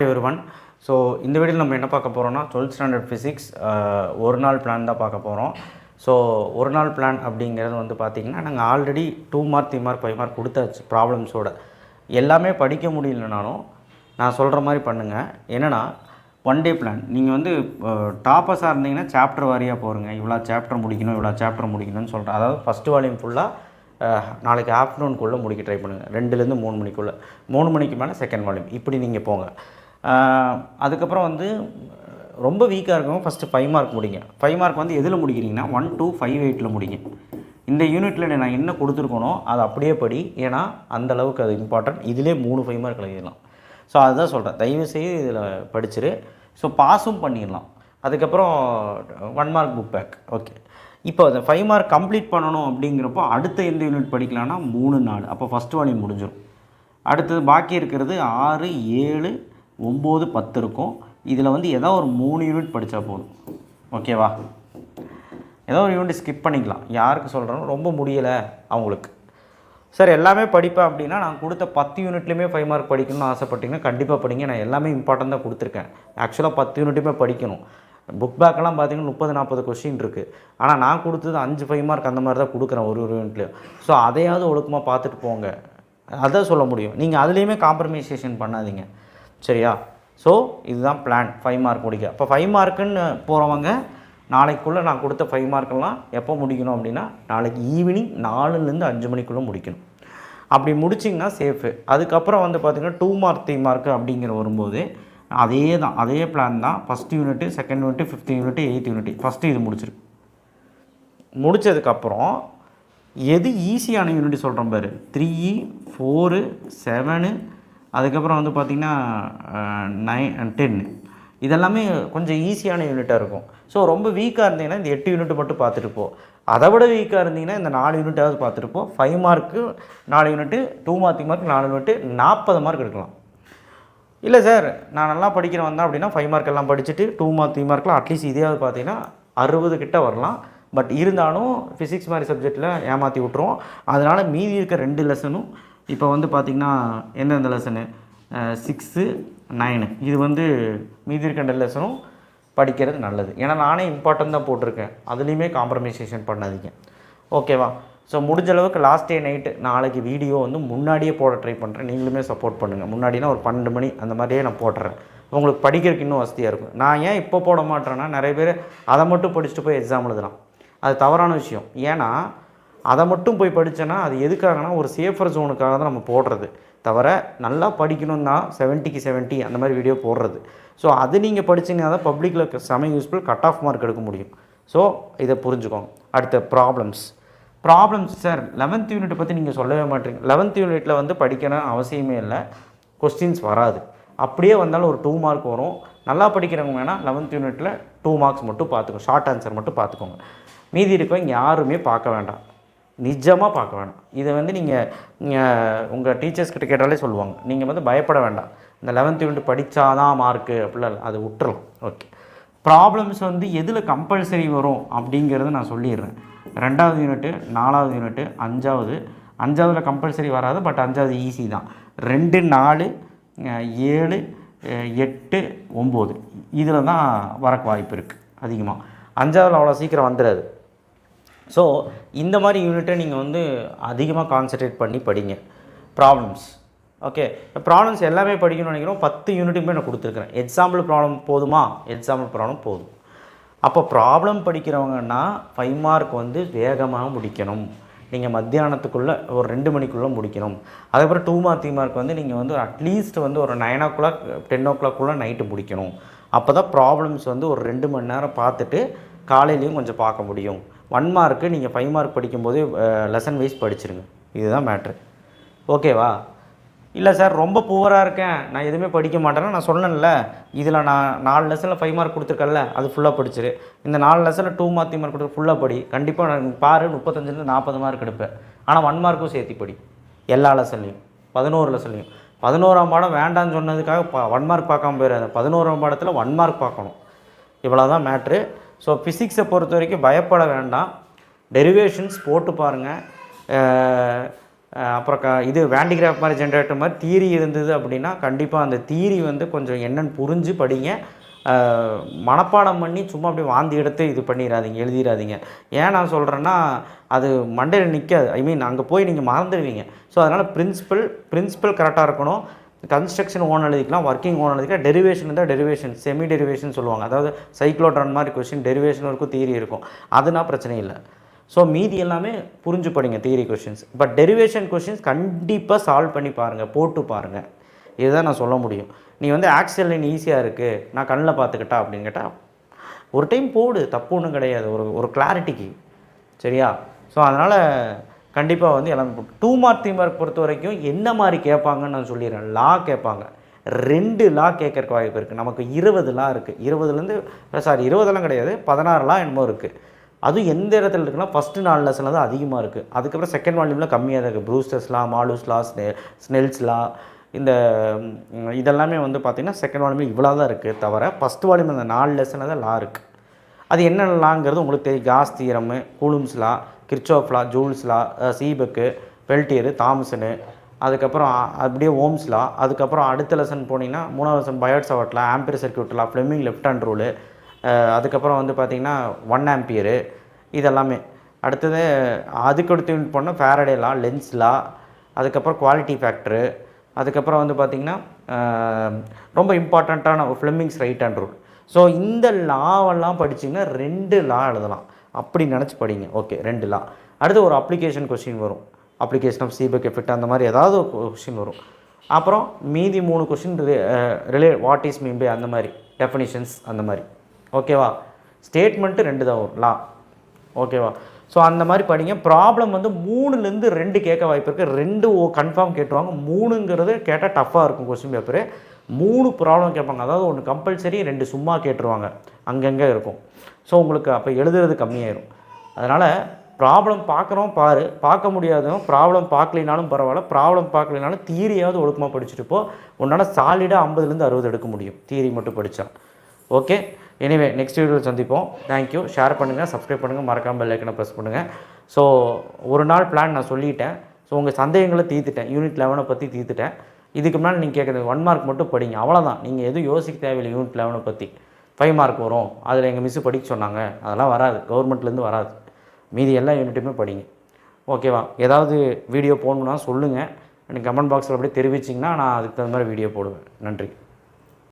everyone. So இந்த வீடியோவில் நம்ம என்ன பார்க்க போகிறோம்னா 12th ஸ்டாண்டர்ட் ஃபிசிக்ஸ் ஒரு நாள் பிளான் தான் பார்க்க போகிறோம். ஸோ ஒரு நாள் பிளான் அப்படிங்கிறது வந்து பார்த்திங்கன்னா நாங்கள் ஆல்ரெடி 2 மார்க் 3 மார்க் 5 மார்க் கொடுத்தாச்சு ப்ராப்ளம்ஸோட. எல்லாமே படிக்க முடியலனாலும் நான் சொல்கிற மாதிரி பண்ணுங்கள். என்னென்னா ஒன் டே பிளான் நீங்கள் வந்து டாப்பர்ஸாக இருந்தீங்கன்னா சாப்டர் வாரியாக போகிறங்க. இவ்வளோ சாப்டர் முடிக்கணும் இவ்வளோ சாப்டர் முடிக்கணும்னு சொல்கிறேன். அதாவது ஃபஸ்ட்டு வால்யூம் ஃபுல்லாக நாளைக்கு ஆஃப்டர்நூனுக்குள்ளே முடிக்க ட்ரை பண்ணுங்கள். 2லேருந்து 3 மணிக்குள்ளே, 3 மணிக்கு மேலே செகண்ட் வால்யூம், இப்படி நீங்கள் போங்க. அதுக்கப்புறம் வந்து ரொம்ப வீக்காக இருக்கவங்க ஃபஸ்ட்டு 5 மார்க் முடிங்க. 5 மார்க் வந்து எதில் முடிக்கிறீங்கன்னா 1 2 5 8 முடிங்க. இந்த யூனிட்டில் நான் என்ன கொடுத்துருக்கனோ அதை அப்படியே படி, ஏன்னா அந்தளவுக்கு அது இம்பார்ட்டன்ட். இதிலே 3 5 மார்க் எழுதிடலாம். ஸோ அதுதான் சொல்கிறேன், தயவுசெய்து இதில் படிச்சிரு. ஸோ பாஸும் பண்ணிடலாம். அதுக்கப்புறம் 1 மார்க் புக் பேக். ஓகே, இப்போ அந்த 5 மார்க் கம்ப்ளீட் பண்ணணும் அப்படிங்கிறப்போ அடுத்த எந்த யூனிட் படிக்கலாம்னா 3 4. அப்போ ஃபஸ்ட்டு வால்யூம் முடிஞ்சிடும். அடுத்தது பாக்கி இருக்கிறது 6 7 9 10 இருக்கும். இதில் வந்து ஏதோ ஒரு 3 யூனிட் படித்தா போதும். ஓகேவா? ஏதோ ஒரு யூனிட் ஸ்கிப் பண்ணிக்கலாம். யாருக்கு சொல்கிறோம் ரொம்ப முடியலை அவங்களுக்கு. சார் எல்லாமே படிப்பேன் அப்படின்னா நான் கொடுத்த 10 யூனிட்லேயுமே 5 மார்க் படிக்கணும்னு ஆசைப்பட்டீங்கன்னா கண்டிப்பாக படிங்க. நான் எல்லாமே இம்பார்ட்டன் தான் கொடுத்துருக்கேன். ஆக்சுவலாக 10 யூனிட்டுமே படிக்கணும். புக் பேக்கெல்லாம் பார்த்தீங்கன்னா 30 40 கொஸ்டின் இருக்குது. ஆனால் நான் கொடுத்தது 5 5 மார்க் அந்த மாதிரி தான் கொடுக்குறேன் ஒரு யூனிட்லேயும். ஸோ அதையாவது ஒழுக்கமாக பார்த்துட்டு போங்க, அதான் சொல்ல முடியும். நீங்கள் அதுலேயுமே காம்ப்ரமைசேஷன் பண்ணாதீங்க, சரியா? ஸோ இதுதான் பிளான் 5 மார்க் முடிக்க. அப்போ 5 மார்க்குன்னு போகிறவங்க நாளைக்குள்ளே நான் கொடுத்த 5 மார்க்கெல்லாம் எப்போ முடிக்கணும் அப்படின்னா நாளைக்கு ஈவினிங் 4லேருந்து 5 மணிக்குள்ளே முடிக்கணும். அப்படி முடிச்சிங்கன்னா சேஃபு. அதுக்கப்புறம் வந்து பார்த்திங்கன்னா 2 மார்க் 3 மார்க்கு அப்படிங்கிற வரும்போது அதே பிளான் தான். First unit, second unit, 5th unit, 8th unit, first இது முடிச்சிருக்கு. முடித்ததுக்கப்புறம் எது ஈஸியான யூனிட் சொல்கிறோம் பாரு, 3 4 7, அதுக்கப்புறம் வந்து பார்த்திங்கன்னா 9 10, இதெல்லாமே கொஞ்சம் ஈஸியான யூனிட்டாக இருக்கும். ஸோ ரொம்ப வீக்காக இருந்தீங்கன்னா இந்த 8 யூனிட் மட்டும் பார்த்துட்டு போ. அதை விட வீக்காக இருந்தீங்கன்னா இந்த 4 யூனிட்டாவது பார்த்துட்டு போ. 5 mark 4 unit, 2 mark mark 4 unit, 40 mark எடுக்கலாம். இல்லை சார் நான் நல்லா படிக்கிறேன் வந்தேன் அப்படின்னா 5 மார்க் எல்லாம் படிச்சுட்டு 2 மார்க் 3 மார்க்கில் அட்லீஸ்ட் இதையாவது பார்த்தீங்கன்னா 60 கிட்ட வரலாம். பட் இருந்தாலும் ஃபிசிக்ஸ் மாதிரி சப்ஜெக்டில் ஏமாற்றி விட்ருவோம். அதனால் மீதி இருக்க 2 லெசனும் இப்போ வந்து பார்த்திங்கன்னா எந்தெந்த லெசனு 6 9, இது வந்து மீதி இருக்க 2 லெசனும் படிக்கிறது நல்லது. ஏன்னா நானே இம்பார்ட்டன் தான் போட்டிருக்கேன். அதுலேயுமே காம்ப்ரமைசேஷன் பண்ணாதீங்க, ஓகேவா? ஸோ முடிஞ்ச அளவுக்கு லாஸ்ட் டே நைட்டு நாளைக்கு வீடியோ வந்து முன்னாடியே போட ட்ரை பண்ணுறேன். நீங்களுமே சப்போர்ட் பண்ணுங்கள். முன்னாடினா ஒரு 12 மணி அந்த மாதிரியே நான் போட்டுறேன். உங்களுக்கு படிக்கிறதுக்கு இன்னும் வசதியாக இருக்கும். நான் ஏன் இப்போ போட மாட்டேன்னா நிறைய பேர் அதை மட்டும் படிச்சுட்டு போய் எக்ஸாம் எழுதலாம். அது தவறான விஷயம். ஏன்னா அதை மட்டும் போய் படித்தேன்னா அது எதுக்காகனா ஒரு சேஃபர் ஜோனுக்காக தான் நம்ம போடுறது தவிர நல்லா படிக்கணும்னா 70க்கு 70 அந்த மாதிரி வீடியோ போடுறது. ஸோ அது நீங்கள் படிச்சிங்கன்னா தான் பப்ளிக்கில் செம யூஸ்ஃபுல், கட் ஆஃப் மார்க் எடுக்க முடியும். ஸோ இதை புரிஞ்சுக்கோங்க. அடுத்த ப்ராப்ளம்ஸ் சார் 11th யூனிட்டை பற்றி நீங்கள் சொல்லவே மாட்டீங்க. 11th யூனிட்டில் வந்து படிக்கணும் அவசியமே இல்லை, கொஸ்டின்ஸ் வராது. அப்படியே வந்தாலும் ஒரு 2 மார்க் வரும். நல்லா படிக்கிறவங்க வேணால் 11th யூனிட்டில் 2 மார்க்ஸ் மட்டும் பார்த்துக்கோங்க, ஷார்ட் ஆன்சர் மட்டும் பார்த்துக்கோங்க. மீதி இருக்கவங்க யாருமே பார்க்க வேண்டாம், நிஜமாக பார்க்க வேண்டாம். இதை வந்து நீங்கள் உங்கள் டீச்சர்ஸ்கிட்ட கேட்டாலே சொல்லுவாங்க. நீங்கள் வந்து பயப்பட வேண்டாம். இந்த 11th யூனிட் படித்தாதான் மார்க்கு அப்படிலாம் இல்லை, அது விட்டுறலாம். ஓகே, ப்ராப்ளம்ஸ் வந்து எதில் கம்பல்சரி வரும் அப்படிங்கிறத நான் சொல்லிடுறேன். 2வது யூனிட்டு, 4வது யூனிட்டு, 5வது கம்பல்சரி வராது. பட் 5வது ஈஸி தான். 2 4 7 8 9 இதில் தான் வரக்கு வாய்ப்பு இருக்குது அதிகமாக. 5வது அவ்வளோ சீக்கிரம் வந்துடாது. ஸோ இந்த மாதிரி யூனிட்டை நீங்கள் வந்து அதிகமாக கான்சன்ட்ரேட் பண்ணி படிங்க. ப்ராப்ளம்ஸ் ஓகே, ப்ராப்ளம்ஸ் எல்லாமே படிக்கணும்னு நினைக்கிறோம். 10 யூனிட்டுமே நான் கொடுத்துருக்குறேன். எக்ஸாம்பிள் ப்ராப்ளம் போதுமா? எக்ஸாம்பிள் ப்ராப்ளம் போதும். அப்போ ப்ராப்ளம் படிக்கிறவங்கன்னா 5 மார்க் வந்து வேகமாக முடிக்கணும். நீங்கள் மத்தியானத்துக்குள்ளே ஒரு 2 மணிக்குள்ளே முடிக்கணும். அதுக்கப்புறம் 2 மார்க் 3 மார்க் வந்து நீங்கள் வந்து அட்லீஸ்ட் வந்து ஒரு 9 o'clock 10 o'clock நைட்டு முடிக்கணும். அப்போ தான் ப்ராப்ளம்ஸ் வந்து ஒரு 2 மணி நேரம் பார்த்துட்டு காலையிலையும் கொஞ்சம் பார்க்க முடியும். 1 மார்க்கு நீங்கள் 5 மார்க் படிக்கும்போது லெசன் வைஸ் படிச்சிருங்க. இதுதான் மேட்ரு, ஓகேவா? இல்லை சார் ரொம்ப புவராக இருக்கேன், நான் எதுவுமே படிக்க மாட்டேன்னா நான் சொன்னேன்ல, இதில் நான் 4 லெசனில் 5 மார்க் கொடுத்துருக்கேன்ல, அது ஃபுல்லாக படிச்சிரு. இந்த 4 லெசனில் 2 மார்க் 3 மார்க் கொடுத்து ஃபுல்லாக படி. கண்டிப்பாக நான் பாரு 35லேருந்து 40 மார்க் எடுப்பேன். ஆனால் 1 மார்க்கும் சேர்த்து படி. எல்லா லெசன்லையும் 11 லெசன்லையும் 11ஆம் பாடம் வேண்டான்னு சொன்னதுக்காக 1 மார்க் பார்க்காம போயிடாது. 11ஆம் பாடத்தில் 1 மார்க் பார்க்கணும். இவ்வளோ தான் மேட்ரு. ஸோ ஃபிசிக்ஸை பொறுத்த வரைக்கும் பயப்பட வேண்டாம். டெரிவேஷன்ஸ் போட்டு பாருங்கள். அப்புறம் இது வேண்டிகிராஃப் மாதிரி ஜென்ரேட்டர் மாதிரி தியரி இருந்தது அப்படின்னா கண்டிப்பாக அந்த தியரி வந்து கொஞ்சம் என்னென்னு புரிஞ்சு படிங்க. மனப்பாடம் பண்ணி சும்மா அப்படியே வாந்தி எடுத்து இது பண்ணிடாதீங்க, எழுதிடாதீங்க. ஏன் நான் சொல்கிறேன்னா அது மண்டையில் நிற்காது. ஐ மீன் அங்கே போய் நீங்கள் மறந்துடுவீங்க. ஸோ அதனால் பிரின்சிபல் கரெக்டாக இருக்கணும். கன்ஸ்ட்ரக்ஷன் ஓன் எழுதிக்கலாம், ஒர்க்கிங் ஓன் எழுதிக்கலாம். டெரிவேஷன் இருந்தால் டெரிவேஷன், செமி டெரிவேஷன் சொல்லுவாங்க. அதாவது சைக்ளோட்ரான் மாதிரி கொஸ்டின் டெரிவேஷனும் இருக்கும், தியரி இருக்கும். அதுனா பிரச்சனை இல்லை. ஸோ மீதி எல்லாமே புரிஞ்சு படிங்க theory questions. But derivation questions கண்டிப்பாக சால்வ் பண்ணி பாருங்கள், போட்டு பாருங்கள். இதுதான் நான் சொல்ல முடியும். நீ வந்து ஆக்சியல் லைன் ஈஸியாக இருக்குது, நான் கண்ணில் பார்த்துக்கிட்டா அப்படின்னு கேட்டால் ஒரு டைம் போடு, தப்பு ஒன்றும் கிடையாது, ஒரு கிளாரிட்டிக்கு. சரியா? ஸோ அதனால் கண்டிப்பாக வந்து எல்லாமே 2 மார்க் 3 மார்க் பொறுத்த வரைக்கும் என்ன மாதிரி கேட்பாங்கன்னு நான் சொல்லிடுறேன். லா கேட்பாங்க, 2 லா கேட்கறக்கு வாய்ப்பு இருக்குது. நமக்கு 20 லா இருக்குது. 20 கிடையாது, 16 லா என்னமோ இருக்குது. அதுவும் எந்த இடத்துல இருக்குன்னா ஃபஸ்ட்டு 4 லெசனில் தான் அதிகமாக இருக்குது. அதுக்கப்புறம் செகண்ட் வால்யூமில் கம்மியாக தான் இருக்குது. ப்ரூஸ்டர்ஸ் லா, மாலூஸ் லா, ஸ்னெல்ஸ் லா, இதெல்லாமே வந்து பார்த்திங்கன்னா செகண்ட் வால்யூமில் இவ்வளோ தான் இருக்குது. தவிர ஃபஸ்ட்டு வால்யூம் அந்த 4 லெசனில் தான் லா இருக்குது. அது என்ன லாங்கிறது உங்களுக்கு தெரியும். காஸ் தியரமு, கூலும்ஸ் லா, கிர்ச்சாஃப் லா, ஜூல்ஸ் லா, சீபெக்கு, பெல்டியரு, தாம்சனு, அதுக்கப்புறம் அப்படியே ஓம்ஸ் லா. அதுக்கப்புறம் அடுத்த லெசன் போனீங்கன்னா 3வது லெசன் பயோட் சவர்ட் லா, ஆம்பியர் சர்க்யூட் லா, ஃப்ளெமிங் லெஃப்ட் ஹேண்ட் ரூலு, அதுக்கப்புறம் வந்து பார்த்திங்கன்னா 1 ஆம்பியரு, இதெல்லாமே. அடுத்தது அதுக்கடுத்து போனால் ஃபேரடே லா, லென்ஸ் லா, அதுக்கப்புறம் குவாலிட்டி ஃபேக்டரு, அதுக்கப்புறம் வந்து பார்த்திங்கன்னா ரொம்ப இம்பார்ட்டண்ட்டான Fleming's right hand rule. So இந்த லாவெல்லாம் படிச்சிங்கன்னா 2 லா எழுதலாம். அப்படி நினச்சி படிங்க. Okay, 2 law. அடுத்து ஒரு அப்ளிகேஷன் கொஸ்டின் வரும். அப்ளிகேஷன் ஆஃப் சீபெக் எஃபெக்ட் அந்த மாதிரி ஏதாவது ஒரு கொஸ்டின் வரும். அப்புறம் மீதி 3 question what is mean by அந்த மாதிரி டெஃபினிஷன்ஸ் அந்த மாதிரி. ஓகேவா? ஸ்டேட்மெண்ட்டு 2 தான் வரும் லா. ஓகேவா? ஸோ அந்த மாதிரி படிங்க. ப்ராப்ளம் வந்து 3லேருந்து 2 கேட்க வாய்ப்பு இருக்குது. 2 கன்ஃபார்ம் கேட்டுருவாங்க. 3ங்கிறது கேட்டால் டஃப்பாக இருக்கும் கொஸ்டின் பேப்பரு. 3 ப்ராப்ளம் கேட்பாங்க. அதாவது 1 கம்பல்சரி, 2 சும்மா கேட்டுருவாங்க. அங்கங்கே இருக்கும். ஸோ உங்களுக்கு அப்போ எழுதுறது கம்மியாயிரும். அதனால் ப்ராப்ளம் பார்க்குறோம் பாரு, பார்க்க முடியாதவங்க ப்ராப்ளம் பார்க்கலினாலும் பரவாயில்ல, ப்ராப்ளம் பார்க்கலினாலும் தியரியாவது ஒழுக்கமாக படிச்சுட்டு போ. உன்னால் சாலிடாக 50லேருந்து 60 எடுக்க முடியும் தியரி மட்டும் படித்தா. ஓகே, எனிவே நெக்ஸ்ட் வீடியோவில் சந்திப்போம். தேங்க்யூ. ஷேர் பண்ணுங்கள், சப்ஸ்கிரைப் பண்ணுங்கள், மறக்காமல் பெல் ஐக்கனை ப்ரெஸ் பண்ணுங்கள். ஸோ ஒரு நாள் பிளான் நான் சொல்லிட்டேன். ஸோ உங்கள் சந்தேகங்களை தீர்த்துட்டேன். யூனிட் 11 பற்றி தீர்த்துட்டேன். இதுக்கு மேலே நீங்கள் கேட்குறது 1 மார்க் மட்டும் படிங்க, அவ்வளோதான். நீங்கள் எதுவும் யோசிக்க தேவையில்லை. யூனிட் 11 பற்றி 5 மார்க் வரும், அதில் எங்கள் மிஸ்ஸு படிக்க சொன்னாங்க, அதெல்லாம் வராது, கவர்மெண்ட்லேருந்து வராது. மீதி எல்லா யூனிட்டுமே படிங்க. ஓகேவா? ஏதாவது வீடியோ போடணுன்னா சொல்லுங்கள். எனக்கு கமெண்ட் பாக்ஸில் அப்படியே தெரிவிச்சிங்கன்னா நான் அதுக்கு தகுந்த மாதிரி வீடியோ போடுவேன். நன்றி.